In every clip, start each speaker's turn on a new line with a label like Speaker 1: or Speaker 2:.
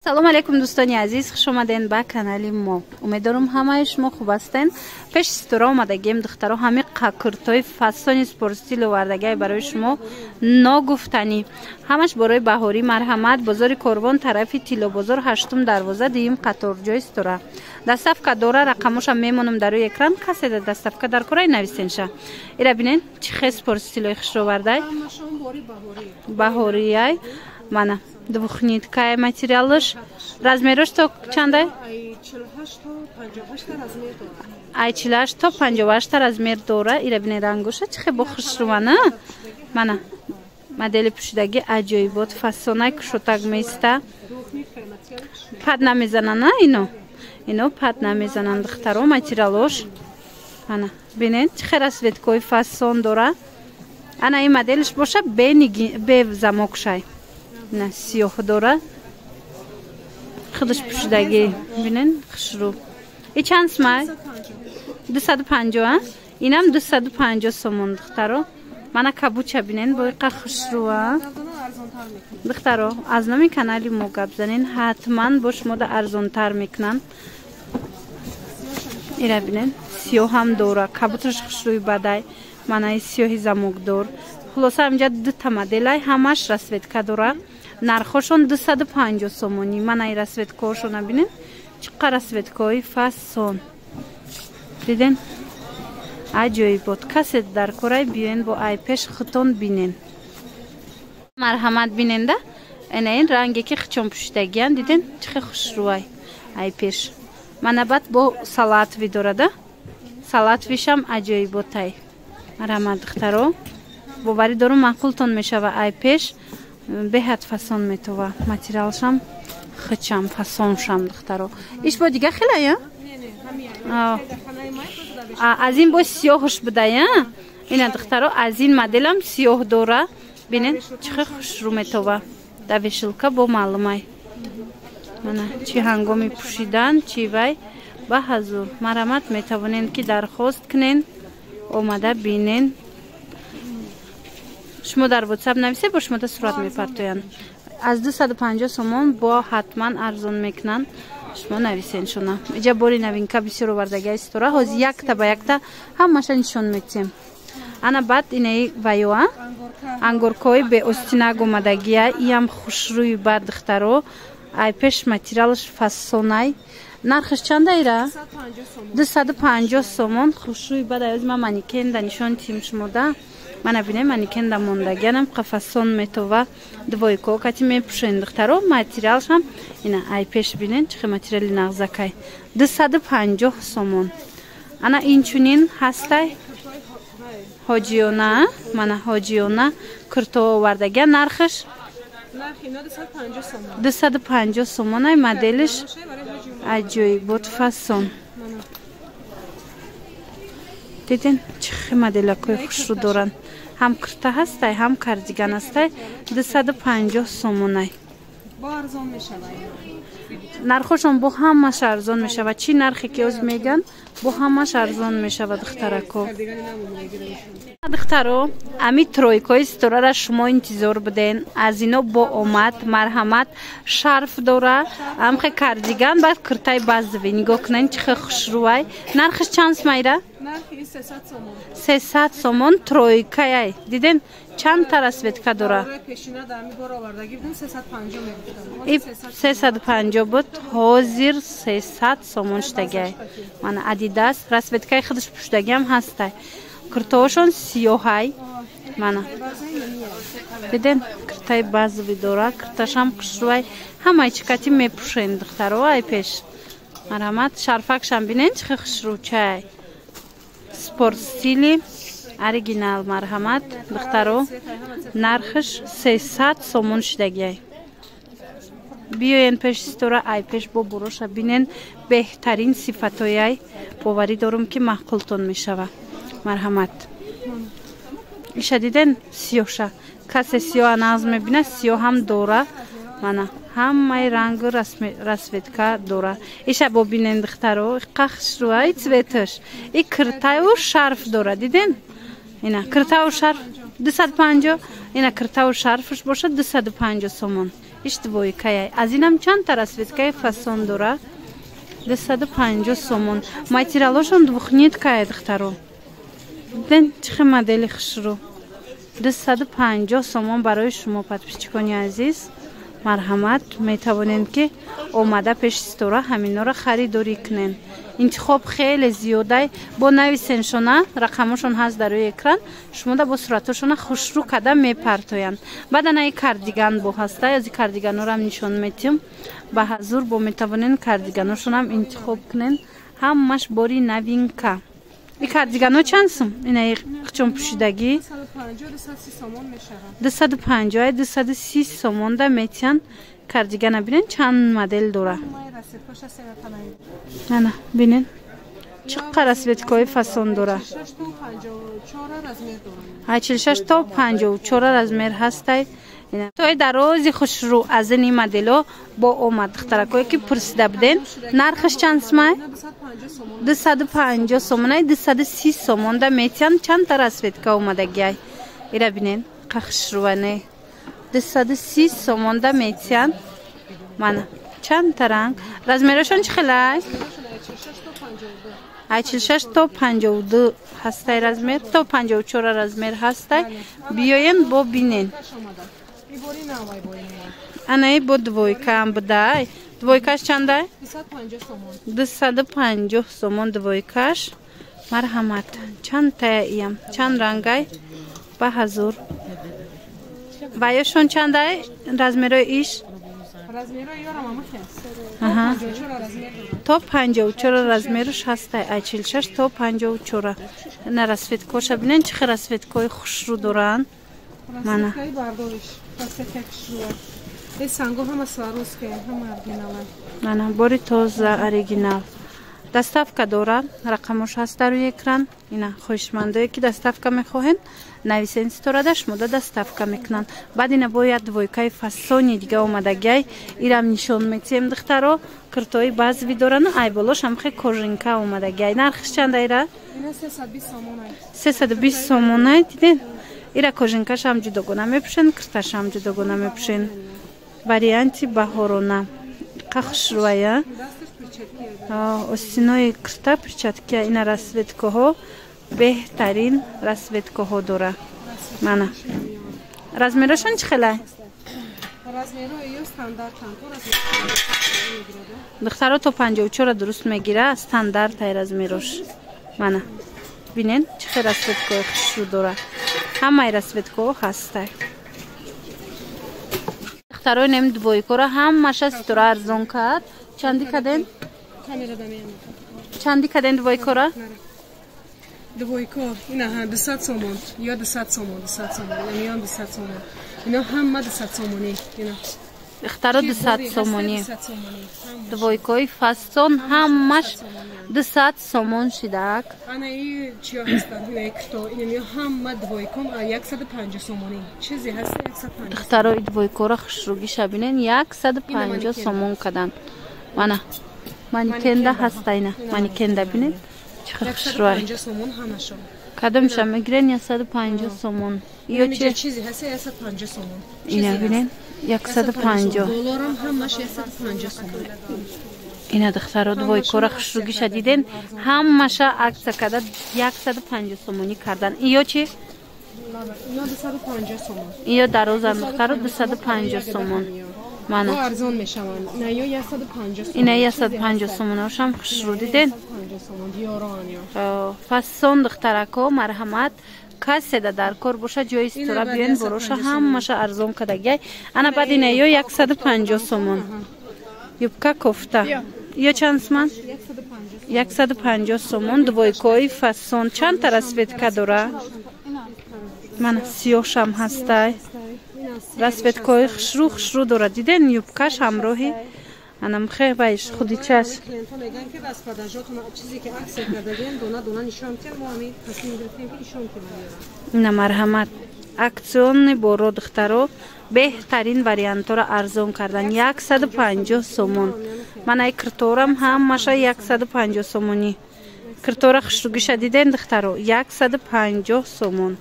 Speaker 1: салом алейкум дӯстони азиз, хуш омаден ба канали мо. Умедворам ҳамаи шумо хуб ҳастен. пеши стора омадагием духтаро ҳами қакуртои фасони спортстил овардагиам барои шумо ногуфтанӣ. Ҳамаш борои баҳорӣ марҳамат, бозори Корвон, тарафи Тиллобозор, 8 дарвоза, 2 қаторҷои стора. Даставка дора, рақамоша мемонам дар рӯи экран. Каседа даставка дар кораи нависенша. Ира бинен чӣ хел спортстилои хушро овардай. Баҳорияй мана двухниткая материалыш. Размерош то чандай? Ай 48 то 58 размер дора. Ира бинен рангоша чӣ хел бо хушрувана. Мана модели пӯшидаги аҷоибот фасонай кушотак места. Пад намезанана ино пад намезананд духтаро материалош. Ана бинен чӣ хел расветкои фасон дора. Ана ин моделиш боша бе замокшай. На сиёҳ дора. Худаш пӯшидаги бинен хушру. И чанд смай? 250, инам 250 сомон духтаро. Мана кабуча бинен бо иқа хушруа. Духтаро аз номи канали мо гап занен, ҳатман бо шумо да арзонтар мекунанд. Ира бинен сиёҳам дора, кабуташ хушруи бадай. Мана и сиёҳи замокдор. Хулоса амҷа дута моделай ҳамаш расветка дора. Нархошон 250 сомони. Мана и расветкаошона бинен чиқа расветкаи фасон. Диден аҷоибот. Касет дар кораи биёен бо айпеш хитон бинен. Марҳамат биненда энаин ранге ки хичон пӯшидагиян. Диден чӣ хел хушрӯай айпеш. Мана баъд бо салатви дорада. Салатвишам аҷоиботай. Марҳамат духтаро. боварӣ дорум маъқултон мешава айпеш беҳад фасон метова. Материалшам хичам фасоншам духтаро. Иш бо дига хелая? Аз ин бо сиёҳуш бидая? Ина духтаро аз ин моделам сиёҳ дора. Бинен чӣ хел хушрӯ метова. Да вешилка бо маълумай. Мана чӣ ҳангоми пӯшидан чӣ вай ба ҳазур. марҳамат метавонен ки дархост кунен. Омада бинен. шумо дар WhatsApp нависе бо шумо да сурат мепартоянд. Аз 250 сомон бо ҳатман арзон мекунанд. шумо нависен шуна. иҷа бори новинка бисёр овардагиаи стора. ҳозир якта ба якта ҳамаша нишон медиҳем. ана баъд инаи ваёа ангоркои беостинак омадагия. иам хушрӯи бад духтаро. айпеш материалш фасонай. нархиш чанда ира? 250 сомон. хушрӯи бад озма манекенда нишон тим шумо да. мана бине манекенда мондагианам қафасон метова. двойко кати мепӯшен духтаро. материалшам ина айпеш бинен чӣ хел материали нағзакай. 250 сомон. ана инчунин ҳастай ҳоҷиёна. мана ҳоҷиёна курто овардагия. нархиш 250 сомон. ай моделиш аҷоибот фасон. диден чӣ хел моделакои хушрӯ доранд. ҳам курта ҳастай ҳам кардиган ҳастай. 250 сомонай. нархошон бо ҳамаш арзон мешава. чӣ нархе ки оз меган бо ҳамаш арзон мешава духтарако. духтаро ами тройкои сторара шумо интизор буден. аз ино бо омад. марҳамат шарф дора. ҳамхе кардиган баъд куртаи базови. нигоҳ кунен чӣ хел хушрӯай. нархиш чанд смайра? 300 сомон. тройкаяй. диден чандта расветка дора. 350 буд. ҳозир 300 сомон шудагиай. мана адидас расветкаи худаш пӯшидагиам ҳастай. куртаошон сиёҳай. мана диден куртаи базови дора. курташам хушрӯай. ҳамаи чикати мепӯшен духтаро айпеш. марҳамат шарфакшам бинен чӣ хел хушрӯчай. спорт стили оригинал. марҳамат духтаро. нархиш 300 сомон шудагиай. биёен пеши стора айпеш бо буроша бинен беҳтарин сифатояй. боварӣ дорум ки маъқултон мешава. марҳамат иша диден сиёҳша. касе сиёҳ нағз мебина сиёҳам дора. мана ҳамаи рангу расветка дора. иша бо бинен духтаро. иқа хушрӯай цветаш. и куртаю шарф дора. диден ина куртау шарф 250. ина куртау шарфш бошад 250 сомон. иш двойкай. Аз инам чанд та расветкаи фасон дора? 250 сомон. Материалошон двухниткаи духтаро. Ден чихе модели хушру. 250 сомон барои шумо подписчикони азиз. Марҳамат, метавонен ки омада пеши стора ҳаминора харидорӣ кунен. Интихоб хеле зиёдай бо нависеншона, рақамошон ҳаст дар рӯи экран, шумода бо суратошона хушру када мепартоянд. Баъдан кардиган бо ҳаста, аз кардиганорам нишон метиҳам. Ба ҳазур бо метавонен кардиганошонам интихоб кунен. Ҳамаш бори новинка. این کاردیگانو چند سوم؟ این چون پوشیدگی 250 230 سومون دا میتین کاردیگان ببینن چند مدل داره. نه ببینن چقدر اسویتکای فسون داره. 46 تا 54 رزمیر هسته. توی درازی خوش رو از این مدلو با اومد دخترکایی که پرسیده بودن نرخش چند سومه؟ 250 سومونه 230 سومون دا میتین چند تا اسویتکا اومده گیای ایره بینین قخش روانه 230 سومون دا میتین من چند تا رنگ رزمیرشون چه خیلی؟ 46 تا 52 هسته رزمیر تا 54 رزمیر هسته بیاین با بینین анай бо двойкам будай. Двойкаш чандай? 250 сомон двойкаш. Марҳамат. Чанд таям? Чанд рангай? Ба ҳазур. Ваёшон чандай? Размерои иш? Размерои ёрам амахе. То 54 размерш ҳастай. 46 то 54. На расветкоша бинен чӣ хел расветкои хушрӯ доранд. Мана. Мана бори тоза оригинал. Доставка дора, рақамош ҳаст дар рӯи экран. Ина хоҳишмандое ки доставка мехоҳен, нависен сторада шумода доставка мекунанд. Баъд ина бояд двойкаи фасони дига омадагиай ирам нишон метиҳем духтаро. Киртои баъзви дорану айболош ҳам хе кожинка омадагиай. Нархиш чанд айра? 320 сомонай диден. Ира кожинкаш ҳам ҷудогона мепӯшен, кирташ ҳам ҷудогона мепӯшен. Варианти баҳорона. Қахшрӯая. Остинои кирта перчаткия ина расветкаҳо беҳтарин расветкаҳо дора. Мана. Размерашон чӣ хелай? духтаро то 54 дуруст мегира, стандартай размерош. Мана. Бинен чӣ хел расветкаҳои хушрӯ дора. Ҳамаи расветкаҳо ҳастай. духтарои нем двойкора ҳамаша ситора арзон кард. Чанди каден? Чанди каден двойкора?
Speaker 2: Двойко, ина 200 сомон, ё 200 сомон, 200 сомон, ина 200 сомон. Ина ҳама 200 сомони, ина.
Speaker 1: Духтаро 200 сомони. Двойкои фасон ҳамаш 200 сомон шидаак.
Speaker 2: Ана и чиё ҳастад, ина кто, ина ҳама двойком 150 сомони. Чизе ҳаст 150.
Speaker 1: Духтарои двойкора хушрӯги шабинен 150 сомон кадан. Мана. Манекенда ҳаста ина. Манекенда бинен. Чиқар хушрӯай.
Speaker 2: 150 сомон ҳамашон.
Speaker 1: Кадомша мегирен 150 сомон. Ё чи
Speaker 2: чизе ҳаст 150 сомон.
Speaker 1: Ина бинен 150.
Speaker 2: Долларам ҳамаш 150 сомон.
Speaker 1: Ина духтаро двойкора хушрӯги шадиден ҳамаша акция када 150 сомонӣ кардан. Ё чи?
Speaker 2: Ина 250 сомон.
Speaker 1: Ё дарозан духтаро 250 сомон. Мана.
Speaker 2: Арзон мешаванд. Ина ё 150 сомон.
Speaker 1: Ина 150 сомоношам хушрӯ диден.
Speaker 2: 150 сомон диёрон.
Speaker 1: Фасон духтарако марҳамат. Каседа дар кор боша ҷои стора биён бороша ҳамаша арзон кадагиай. Ана баъд ина ё 150 сомон. Юбка кофта. Ё чанд сомон? 150 сомон. Двойкои фасон. Чанд та расветка дора? Мана сиёҳшам ҳастай. Расветкаҳои хушрӯ дора. Диден юбкаш ҳамроҳи анам хебаиш худичаш. На марҳамат. Аксиони боро духтаро беҳтарин вариантора арзон кардан 150 сомон. Манаи кирторам ҳамаша 150 сомонӣ. Киртора хушрӯги шадиден духтаро 150 сомон.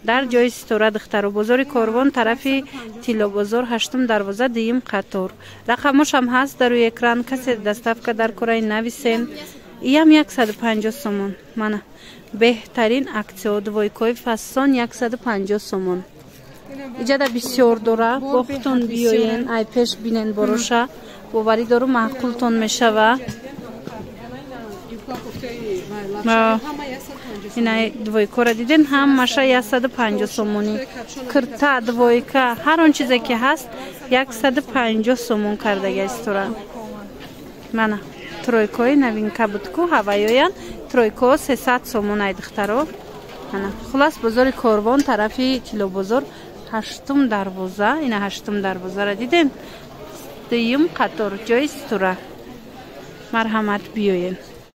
Speaker 1: дар ҷои Ситора духтару бозори Корвон тарафи Тилло бозор 8 дарвоза 2 қатор. Рақамош ҳам ҳаст дар рӯи экран. Касе доставка дар кора нависен. Иам 150 сомон. Мана беҳтарин аксио двойкои фасон 150 сомон. Иҷада бисёр дора. Бо худтон биёен, ай пеш бинен бороша. Боварӣ дору маъқултон мешава. Ина двойкора диден ҳамаша 150 сомонӣ. Кирта, двойка, ҳар он чизе ки ҳаст 150 сомон кардагааст тура. Мана тройкои новинка буд ку ҳаваёян тройко 300 сомон ай духтаро. Мана хулас бозори Корвон тарафи Тилло бозор 8 дарвоза. Ина 8 дарвозаро диден. 2 қатор ҷои Ситора. Марҳамат биёен.